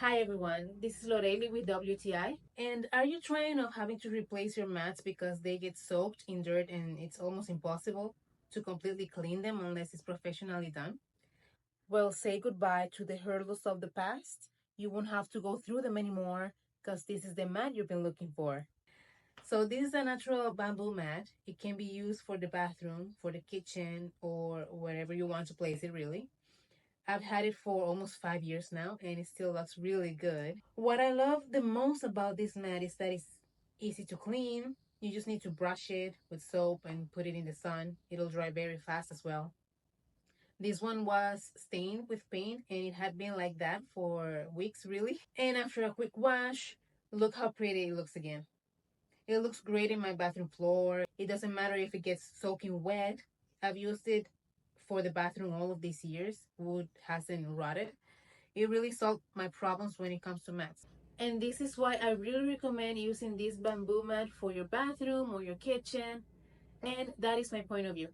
Hi everyone, this is Loreli with WTI. And are you trying of having to replace your mats because they get soaked in dirt and it's almost impossible to completely clean them unless it's professionally done? Well, say goodbye to the hurdles of the past. You won't have to go through them anymore because this is the mat you've been looking for. So this is a natural bamboo mat. It can be used for the bathroom, for the kitchen, or wherever you want to place it really. I've had it for almost 5 years now and it still looks really good. What I love the most about this mat is that it's easy to clean. You just need to brush it with soap and put it in the sun. It'll dry very fast as well. This one was stained with paint and it had been like that for weeks really. And after a quick wash, look how pretty it looks again. It looks great in my bathroom floor. It doesn't matter if it gets soaking wet. I've used it for the bathroom all of these years. Wood hasn't rotted. It really solved my problems when it comes to mats. And this is why I really recommend using this bamboo mat for your bathroom or your kitchen. And that is my point of view.